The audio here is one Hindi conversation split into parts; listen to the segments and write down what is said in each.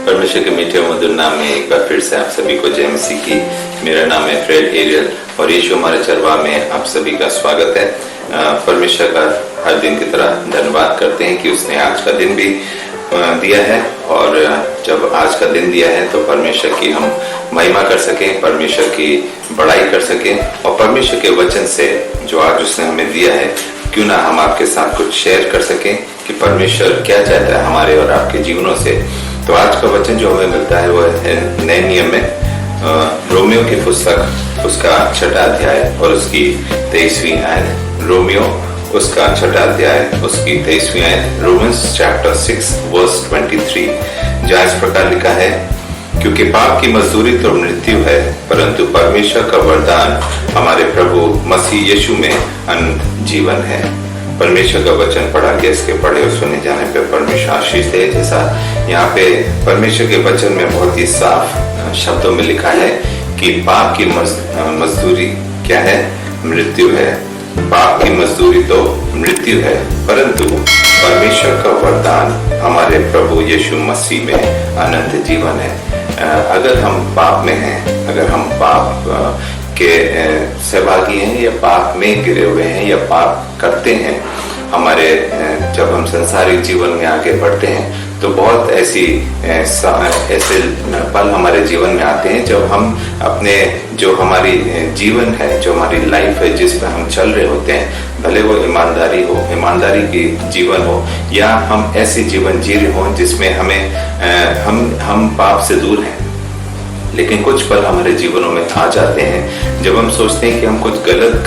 परमेश्वर के मीठे मधुर नाम में एक बार फिर से आप सभी को जय मसीह की। मेरा नाम है फ्रेड एरियल और यीशु हमारे चरवाह में आप सभी का स्वागत है। परमेश्वर का हर दिन की तरह धन्यवाद करते हैं कि उसने आज का दिन भी दिया है, और जब आज का दिन दिया है तो परमेश्वर की हम महिमा कर सकें, परमेश्वर की बड़ाई कर सकें, और परमेश्वर के वचन से जो आज उसने हमें दिया है क्यों ना हम आपके साथ कुछ शेयर कर सकें कि परमेश्वर क्या चाहता है हमारे और आपके जीवनों से। तो आज का वचन जो हमें मिलता है वो है नए नियम में रोमियो की पुस्तक उसका 6वां अध्याय और उसकी 23वीं आयत। रोमियो उसका 6वां अध्याय उसकी 23वीं आयत, रोमन्स चैप्टर 6 वर्स 23, जहाँ इस प्रकार लिखा है, क्योंकि पाप की मजदूरी तो मृत्यु है, परंतु परमेश्वर का वरदान हमारे प्रभु मसीह यीशु में अनंत जीवन है। परमेश्वर का वचन पढ़ा गया, इसके पढ़े और सुने जाने पे परमेश्वर आशीष दे। जैसा यहाँ पे परमेश्वर के वचन में बहुत ही साफ शब्दों में लिखा है कि पाप की मजदूरी क्या है? मृत्यु है। पाप की मजदूरी तो मृत्यु है, परंतु परमेश्वर का वरदान हमारे प्रभु यीशु मसीह में अनंत जीवन है। अगर हम पाप में हैं, अगर हम पाप के सहभागी हैं या पाप में गिरे हुए हैं या पाप करते हैं, हमारे जब हम संसारिक जीवन में आगे बढ़ते हैं तो बहुत ऐसे पल हमारे जीवन में आते हैं जब हम अपने जो हमारी जीवन है, जो हमारी लाइफ है, जिस पर हम चल रहे होते हैं, भले वो ईमानदारी की जीवन हो, या हम ऐसे जीवन जी रहे हों जिसमें हम पाप से दूर हैं, लेकिन कुछ पल हमारे जीवनों में आ जाते हैं जब हम सोचते हैं कि हम कुछ गलत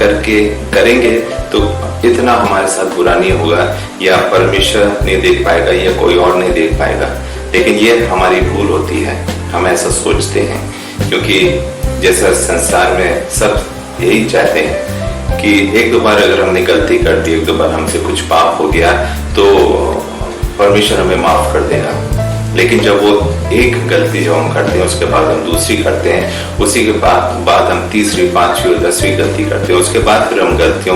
करेंगे तो इतना हमारे साथ बुरा नहीं होगा, या परमेश्वर नहीं देख पाएगा या कोई और नहीं देख पाएगा। लेकिन ये हमारी भूल होती है, हम ऐसा सोचते हैं, क्योंकि जैसा संसार में सब यही चाहते हैं कि एक दो बार अगर हमने गलती कर दी, एक दो बार हमसे कुछ पाप हो गया तो परमेश्वर हमें माफ कर देगा। लेकिन जब वो एक गलती जब हम करते हैं उसके बाद हम दूसरी करते हैं, उसी के बाद हम तीसरी, 5वीं और 10वीं गलती करते हैं, उसके बाद फिर हम गलतियों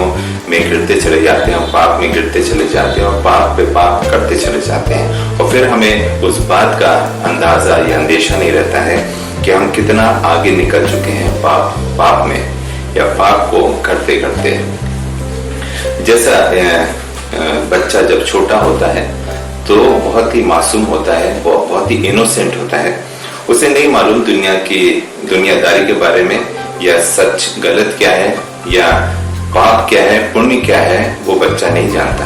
में गिरते चले जाते हैं, पाप में गिरते चले जाते हैं और पाप पे पाप करते चले जाते हैं, और फिर हमें उस बात का अंदाजा या अंदेशा नहीं रहता है कि हम कितना आगे निकल चुके हैं पाप में या पाप को करते करते। जैसा बच्चा जब छोटा होता है तो बहुत ही मासूम होता है, बहुत ही इनोसेंट होता है, उसे नहीं मालूम दुनियादारी के बारे में, या सच गलत क्या है, या पाप क्या है, पुण्य क्या है, वो बच्चा नहीं जानता।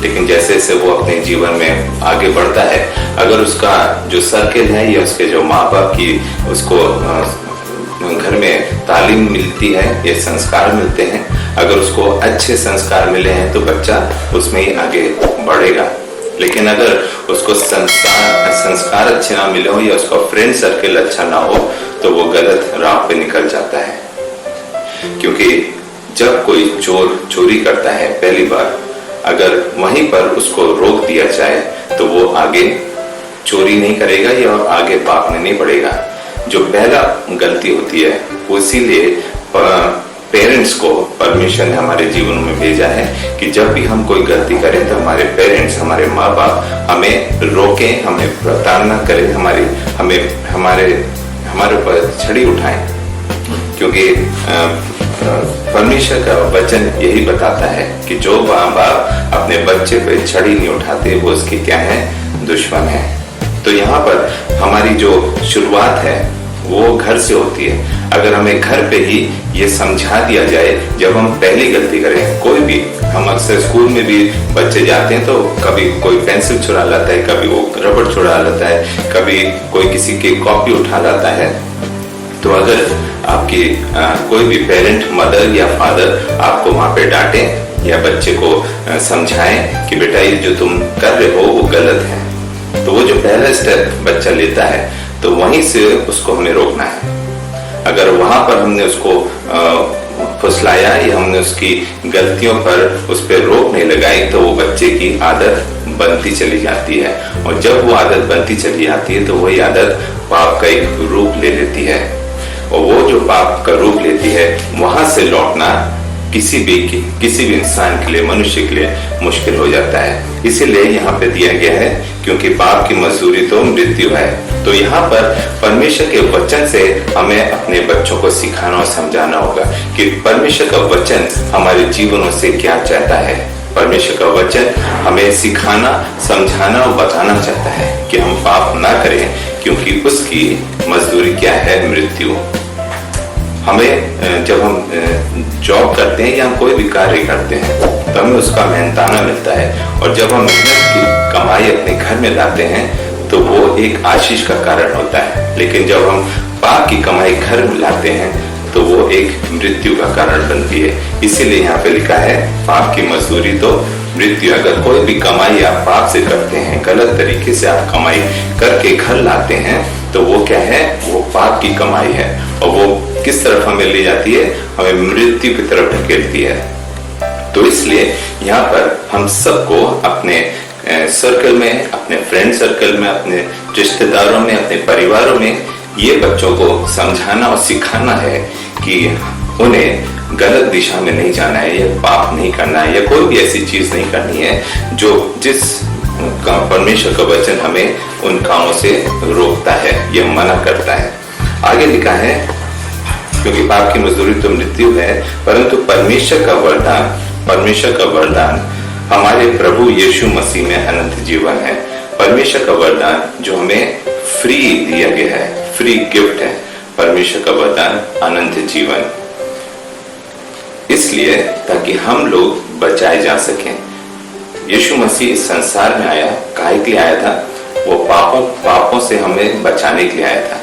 लेकिन जैसे जैसे वो अपने जीवन में आगे बढ़ता है, अगर उसका जो सर्किल है या उसके जो माँ बाप की उसको घर में तालीम मिलती है या संस्कार मिलते हैं, अगर उसको अच्छे संस्कार मिले हैं तो बच्चा उसमें ही आगे बढ़ेगा। लेकिन अगर उसको संस्कार अच्छे ना मिले हो या उसका फ्रेंड सर्किल अच्छा ना हो तो वो गलत राह पे निकल जाता है। क्योंकि जब कोई चोर चोरी करता है पहली बार, अगर वहीं पर उसको रोक दिया जाए तो वो आगे चोरी नहीं करेगा या आगे पाप में नहीं बढ़ेगा। जो पहला गलती होती है वो इसीलिए पेरेंट्स को परमेश्वर ने हमारे जीवन में भेजा है कि जब भी हम कोई गलती करें तो हमारे पेरेंट्स, हमारे माँ बाप हमें रोकें, हमें प्रताड़ना करें, हमारे ऊपर छड़ी उठाएं। क्योंकि परमेश्वर का वचन यही बताता है कि जो माँ बाप अपने बच्चे पे छड़ी नहीं उठाते वो उसकी क्या है? दुश्मन है। तो यहाँ पर हमारी जो शुरुआत है वो घर से होती है। अगर हमें घर पे ही ये समझा दिया जाए, जब हम पहली गलती करें, कोई भी, हम अक्सर स्कूल में भी बच्चे जाते हैं तो कभी कोई पेंसिल चुरा लाता है, कभी वो रबड़ चुरा लाता है, कभी कोई किसी की कॉपी उठा लाता है। तो अगर आपकी कोई भी पेरेंट, मदर या फादर आपको वहां पे डांटे या बच्चे को समझाएं कि बेटा ये जो तुम कर रहे हो वो गलत है, तो वो जो पहला स्टेप बच्चा लेता है तो वहीं से उसको हमें रोकना है। अगर वहां पर हमने उसको फुसलाया या हमने उसकी गलतियों पर उस पर रोक नहीं लगाई तो वो बच्चे की आदत बनती चली जाती है, और जब वो आदत बनती चली जाती है तो वही आदत पाप का एक रूप ले लेती है, और वो जो पाप का रूप लेती है वहां से लौटना किसी भी इंसान के लिए, मनुष्य के लिए मुश्किल हो जाता है। इसीलिए यहाँ पे दिया गया है, क्योंकि पाप की मजदूरी तो मृत्यु है। तो यहाँ पर परमेश्वर के वचन से हमें अपने बच्चों को सिखाना और समझाना होगा कि परमेश्वर का वचन हमारे जीवनों से क्या चाहता है। परमेश्वर का वचन हमें सिखाना, समझाना और बताना चाहता है कि हम पाप ना करें, क्योंकि उसकी मजदूरी क्या है? मृत्यु। हमें जब हम जॉब करते हैं या कोई भी कार्य करते हैं तो हमें उसका मेहनताना मिलता है, और जब हम मेहनत की कमाई अपने घर में लाते हैं तो वो एक आशीष का कारण होता है। लेकिन जब हम पाप की कमाई घर में लाते हैं तो वो एक मृत्यु का कारण बनती है। इसीलिए यहाँ पे लिखा है पाप की मजदूरी तो मृत्यु। अगर कोई भी कमाई आप पाप से करते हैं, गलत तरीके से आप कमाई करके घर लाते हैं, तो वो क्या है? वो पाप की कमाई है, और वो किस तरफ हमें ले जाती है? हमें मृत्यु की तरफ ढकेलती है। तो इसलिए यहाँ पर हम सबको अपने सर्कल में, अपने फ्रेंड सर्कल में, अपने रिश्तेदारों में, अपने परिवारों में ये बच्चों को समझाना और सिखाना है कि उन्हें गलत दिशा में नहीं जाना है, या पाप नहीं करना है, या कोई भी ऐसी चीज नहीं करनी है जिस परमेश्वर का वचन हमें उन कामों से रोकता है, यह मना करता है। आगे लिखा है, क्योंकि पाप की मजदूरी तो मृत्यु है, परंतु परमेश्वर का वरदान हमारे प्रभु यीशु मसीह में अनंत जीवन है। परमेश्वर का वरदान जो हमें फ्री दिया गया है, फ्री गिफ्ट है। परमेश्वर का वरदान अनंत जीवन, इसलिए ताकि हम लोग बचाए जा सकें। यीशु मसीह इस संसार में आया, काहे के लिए आया था? वो पापों से हमें बचाने के लिए आया था,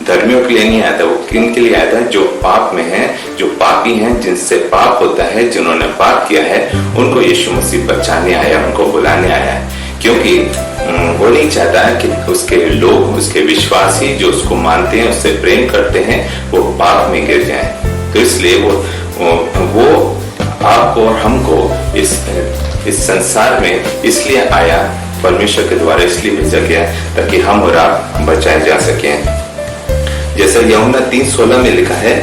धर्मियों के लिए नहीं आया था। वो किन के लिए आया था? जो पाप में है, जो पापी हैं, जिनसे पाप होता है, जिन्होंने पाप किया है, उनको यीशु मसीह बचाने आया, उनको बुलाने आया है। क्योंकि वो नहीं चाहता कि उसके लोग, उसके विश्वासी जो उसको मानते हैं, उससे प्रेम करते हैं, वो पाप में गिर जाएं। तो इसलिए वो आपको और हमको इस संसार में इसलिए आया, परमेश्वर के द्वारा इसलिए भेजा गया ताकि हम और आप बचाए जा सकें। जैसा यूहन्ना 3:16 में लिखा है,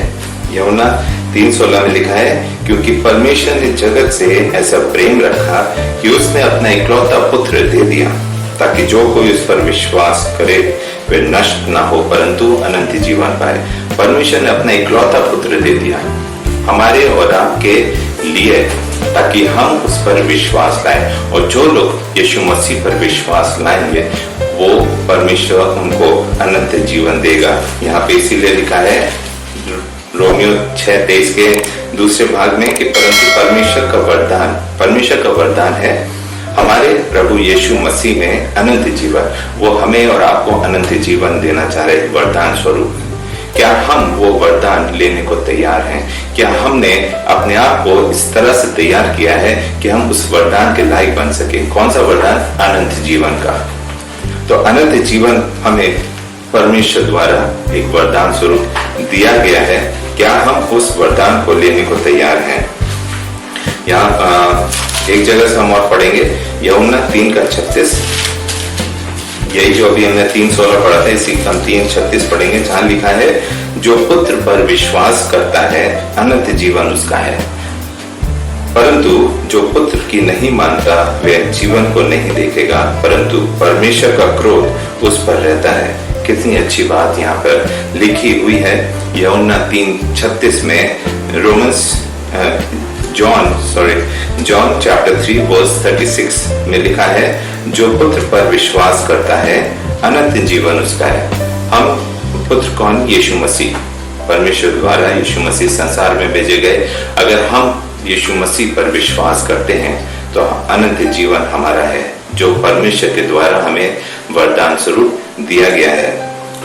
यूहन्ना 3:16 में लिखा है, क्योंकि परमेश्वर ने जगत से ऐसा प्रेम रखा कि उसने अपना इकलौता पुत्र दे दिया, ताकि जो कोई उस पर विश्वास करे वे नष्ट ना हो, परंतु अनंत जीवन पाए। परमेश्वर ने अपना इकलौता पुत्र दे दिया हमारे और आपके लिए, ताकि हम उस पर विश्वास लाएं, और जो लोग यीशु मसीह पर विश्वास लाएंगे वो परमेश्वर उनको अनंत जीवन देगा। यहाँ पे इसीलिए लिखा है रोमियो 6:23 के दूसरे भाग में कि परंतु परमेश्वर का वरदान है हमारे प्रभु यीशु मसीह में अनंत जीवन। वो हमें और आपको अनंत जीवन देना चाह रहे, वरदान स्वरूप। क्या हम वो वरदान लेने को तैयार हैं? क्या हमने अपने आप को इस तरह से तैयार किया है कि हम उस वरदान के लायक बन सके? कौन सा वरदान? अनंत जीवन का। तो अनंत जीवन हमें परमेश्वर द्वारा एक वरदान स्वरूप दिया गया है। क्या हम उस वरदान को लेने को तैयार हैं? यहाँ एक जगह से हम और पढ़ेंगे, यूहन्ना 3:36। यही जो अभी हमने 3:16 पढ़ा था, इसी हम 3:36 पढ़ेंगे, जहां लिखा है, जो पुत्र पर विश्वास करता है अनंत जीवन उसका है, परंतु जो पुत्र की नहीं मानता वह जीवन को नहीं देखेगा, परंतु परमेश्वर का क्रोध उस पर रहता है। कितनी अच्छी बात यहाँ पर लिखी हुई है यूहन्ना 3:36 में। जॉन चैप्टर 3:36 में लिखा है, जो पुत्र पर विश्वास करता है अनंत जीवन उसका है। हम पुत्र कौन? यीशु मसीह। परमेश्वर द्वारा यीशु मसीह संसार में भेजे गए। अगर हम यीशु मसीह पर विश्वास करते हैं तो अनंत जीवन हमारा है, जो परमेश्वर के द्वारा हमें वरदान स्वरूप दिया गया है।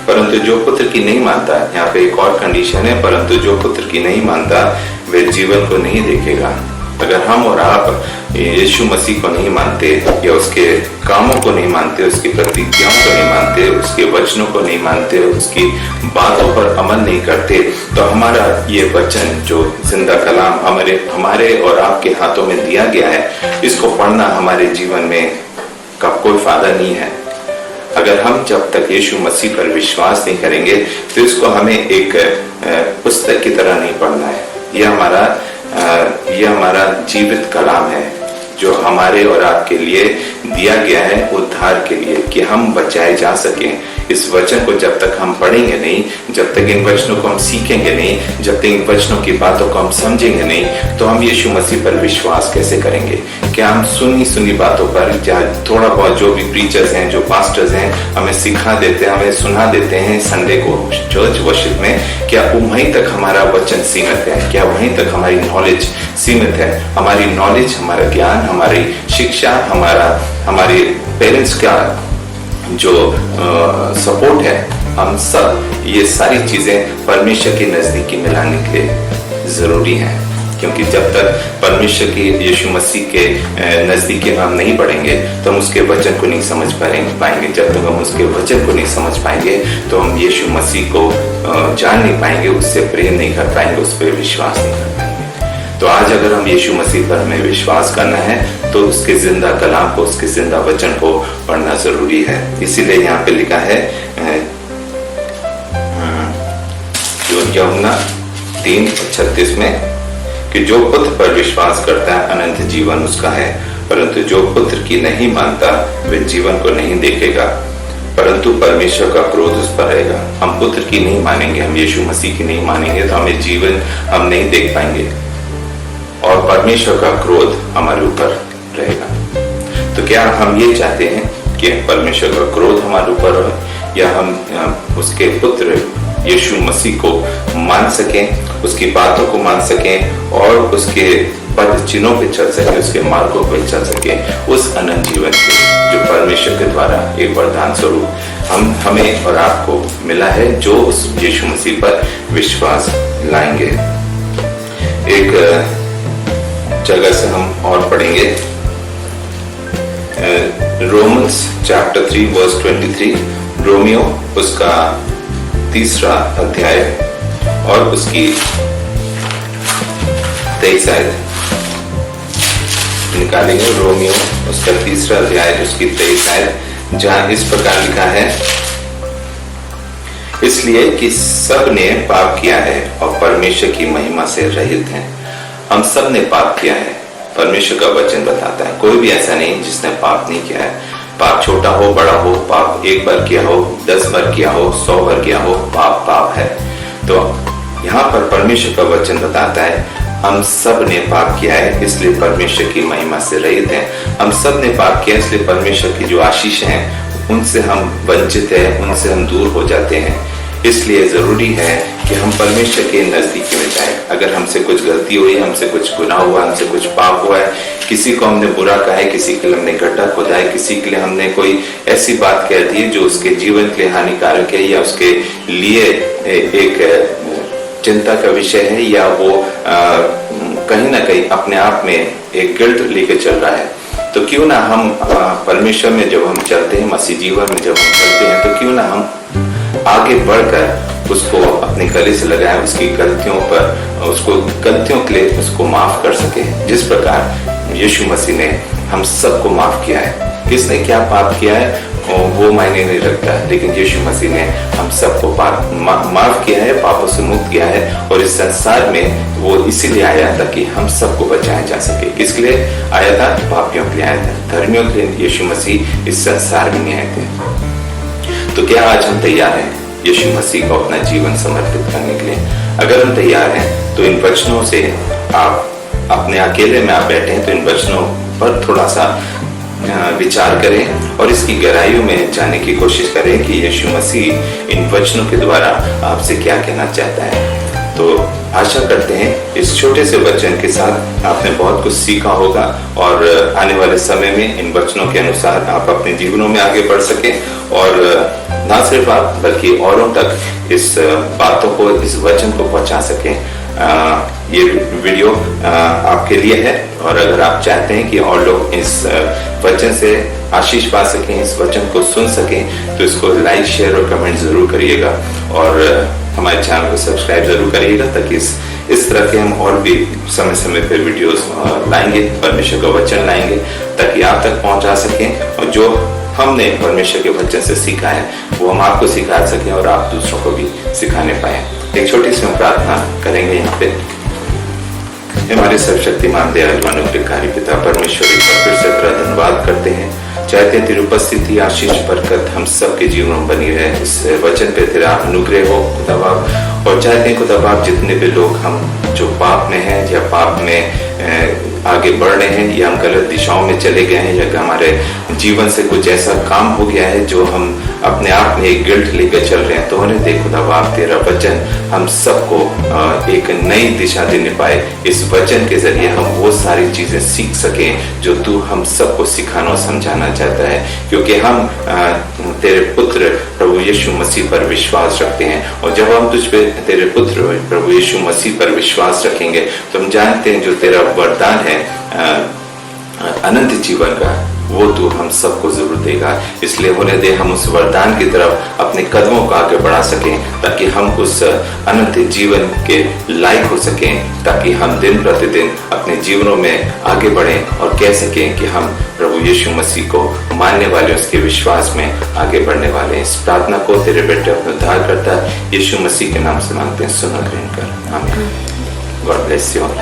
परंतु जो पुत्र की नहीं मानता, यहाँ पे एक और कंडीशन है, परंतु जो पुत्र की नहीं मानता वे जीवन को नहीं देखेगा। अगर हम और आप यीशु मसीह को नहीं मानते, या उसके कामों को नहीं मानते, उसकी प्रतिज्ञाओं को नहीं मानते, उसके वचनों को नहीं मानते, उसकी बातों पर अमल नहीं करते, तो हमारा ये वचन जो जिंदा कलाम हमारे और आपके हाथों में दिया गया है, इसको पढ़ना हमारे जीवन में का कोई फायदा नहीं है। अगर हम जब तक यीशु मसीह पर विश्वास नहीं करेंगे तो इसको हमें एक पुस्तक की तरह नहीं पढ़ना है। यह हमारा ये हमारा जीवित कलाम है जो हमारे और आपके लिए दिया गया है उद्धार के लिए, कि हम बचाए जा सकें। इस वचन को जब तक हम पढ़ेंगे नहीं, जब तक इन वचनों को हम सीखेंगे नहीं, जब तक इन वचनों की बातों को हम समझेंगे नहीं, तो हम यीशु मसीह पर विश्वास कैसे करेंगे? क्या हम सुनी बातों पर, जहाँ थोड़ा बहुत जो भी प्रीचर्स हैं, जो पास्टर्स हैं, हमें सिखा देते हैं, हमें सुना देते हैं संडे को चर्च वर्शिप में, क्या वहीं तक हमारा वचन सीमित है? क्या वहीं तक हमारी नॉलेज सीमित है? हमारी नॉलेज, हमारा ज्ञान, हमारी शिक्षा, हमारे पेरेंट्स का जो सपोर्ट है, हम सब ये सारी चीजें परमेश्वर के नजदीकी में लाने के लिए जरूरी है। क्योंकि जब तक परमेश्वर के यीशु मसीह के नजदीकी में हम नहीं बढ़ेंगे तो हम उसके वचन को नहीं समझ पाएंगे। जब तक हम उसके वचन को नहीं समझ पाएंगे तो हम यीशु मसीह को जान नहीं पाएंगे, उससे प्रेम नहीं कर पाएंगे, उस पर विश्वास नहीं कर पाएंगे। तो आज अगर हम यीशु मसीह पर हमें विश्वास करना है तो उसके जिंदा कलाम को, उसके जिंदा वचन को पढ़ना जरूरी है। इसीलिए यहाँ पे लिखा है यूहन्ना 3:36 में कि जो पुत्र पर विश्वास करता है अनंत जीवन उसका है, परंतु जो पुत्र की नहीं मानता वह जीवन को नहीं देखेगा, परंतु परमेश्वर का क्रोध उस पर रहेगा। हम पुत्र की नहीं मानेंगे, हम यीशु मसीह की नहीं मानेंगे तो हमें जीवन हम नहीं देख पाएंगे और परमेश्वर का क्रोध हमारे ऊपर रहेगा। तो क्या हम ये चाहते हैं कि परमेश्वर का क्रोध हमारे ऊपर हो, या हम उसके पुत्र यीशु मसीह को मान सकें, उसकी बातों को मान सकें और उसके पद चिन्हों पे चल सके, उसके मार्गों पे चल सके, उस अनंत जीवन के जो परमेश्वर के द्वारा एक वरदान स्वरूप हमें और आपको मिला है, जो उस यीशु मसीह पर विश्वास लाएंगे। एक जगह से हम और पढ़ेंगे, रोमन्स चैप्टर 3 वर्स 23, रोमियो उसका 3रा अध्याय और उसकी 23 आयत निकालेंगे। रोमियो उसका 3रा अध्याय उसकी 23 आयत, जहां इस प्रकार लिखा है, इसलिए कि सब ने पाप किया है और परमेश्वर की महिमा से रहित हैं। हम सब ने पाप किया है, परमेश्वर का वचन बताता है। कोई भी ऐसा नहीं जिसने पाप नहीं किया है। पाप छोटा हो बड़ा हो, पाप एक बार किया हो, 10 बार किया हो, 100 बार किया हो, पाप पाप है। तो यहाँ पर परमेश्वर का वचन बताता है हम सब ने पाप किया है, इसलिए परमेश्वर की महिमा से रहित हैं। हम सब ने पाप किया इसलिए परमेश्वर की जो आशीष है उनसे हम वंचित है, उनसे हम दूर हो जाते हैं। इसलिए जरूरी है कि हम परमेश्वर के नजदीकी में जाएं। अगर हमसे कुछ गलती हुई, हमसे कुछ गुनाह हुआ, हमसे कुछ पाप हुआ है, किसी को हमने बुरा कहा है, किसी के लिए हमने गड्ढा खोदा है, किसी के लिए हमने कोई ऐसी बात कह दी जो उसके जीवन के लिए हानिकारक है या उसके लिए एक चिंता का विषय है, या वो कहीं ना कहीं अपने आप में एक गिल्ट लेके चल रहा है, तो क्यों ना हम परमेश्वर में जब हम चलते हैं, मसीह जीवन में जब हम चलते हैं, तो क्यों ना हम आगे बढ़कर उसको अपने गले से लगाए, उसकी गलतियों पर, उसको गलतियों के लिए उसको माफ कर सके, जिस प्रकार यीशु मसीह ने हम सबको माफ किया है। किसने क्या पाप किया है वो मायने नहीं रखता, लेकिन यीशु मसीह ने हम सबको माफ किया है, पापों से मुक्त किया है। और इस संसार में वो इसीलिए आया था कि हम सबको बचाया जा सके। किसके लिए आया था? पापियों के लिए आया था, धर्मियों के लिए यीशु मसीह इस संसार में नहीं आए थे। तो क्या आज हम तैयार हैं यीशु मसीह को अपना जीवन समर्पित करने के लिए? अगर हम तैयार हैं तो इन वचनों से आप अपने अकेले में आप बैठे हैं तो इन वचनों पर थोड़ा सा विचार करें और इसकी गहराइयों में जाने की कोशिश करें कि यीशु मसीह इन वचनों के द्वारा आपसे क्या कहना चाहता है। तो आशा करते हैं इस छोटे से वचन के साथ आपने बहुत कुछ सीखा होगा और आने वाले समय में इन वचनों के अनुसार आप अपने जीवनों में आगे बढ़ सके और ना सिर्फ आप बल्कि औरों तक इस बातों को, इस वचन को पहुंचा सकें। ये वीडियो आपके लिए है और अगर आप चाहते हैं कि और लोग इस वचन से आशीष पा सकें, इस वचन को सुन सकें, तो इसको लाइक, शेयर और कमेंट जरूर करिएगा और हमारे चैनल को सब्सक्राइब जरूर करिएगा, ताकि इस तरह के हम और भी समय समय पर वीडियोस लाएंगे, परमेश्वर का वचन लाएंगे, ताकि आप तक पहुंचा सकें और जो हमने परमेश्वर के वचन से सीखा है वो हम आपको सिखा सकें और आप दूसरों को भी सिखाने पाए। एक छोटी सी प्रार्थना करेंगे यहाँ पे। हमारे सर्वशक्तिमान दयालु अनुग्रहकारी पिता परमेश्वर का फिर से तेरा धन्यवाद करते हैं। चाहते हैं तेरी उपस्थिति, आशीष, बरकत हम सबके जीवन में बनी रहे। इस वचन पे तेरा अनुग्रह हो खुदा बाप। और चाहते हैं खुदा बाप जितने भी लोग हम जो पाप में हैं या पाप में आगे बढ़ रहे हैं या हम गलत दिशाओं में चले गए हैं या हमारे जीवन से कुछ ऐसा काम हो गया है जो हम अपने आप में एक गिल्ट लेकर चल रहे हैं, तो उन्हें देखो खुदा बाप तेरा वचन हम सबको एक नई दिशा देने पाए। इस वचन के जरिए हम वो सारी चीजें सीख सकें जो तू हम सबको सिखाना और समझाना चाहता है, क्योंकि हम तेरे पुत्र प्रभु यीशु मसीह पर विश्वास रखते हैं। और जब हम तुझ पे तेरे पुत्र प्रभु यीशु मसीह पर विश्वास रखेंगे तो हम जानते हैं जो तेरा वरदान है अनंत जीवन का, वो तू हम सबको जरूर देगा। इसलिए होने दे हम उस वरदान की तरफ अपने कदमों को आगे बढ़ा सकें, ताकि हम उस अनंत जीवन के लायक हो सकें, ताकि हम दिन प्रतिदिन अपने जीवनों में आगे बढ़ें और कह सकें कि हम प्रभु यीशु मसीह को मानने वाले, उसके विश्वास में आगे बढ़ने वाले हैं। इस प्रार्थना को तेरे बेटे अपने उद्धार करता यीशु मसीह के नाम से मांगते हैं, सुनो ग्रहण कर, आमीन। God bless you all.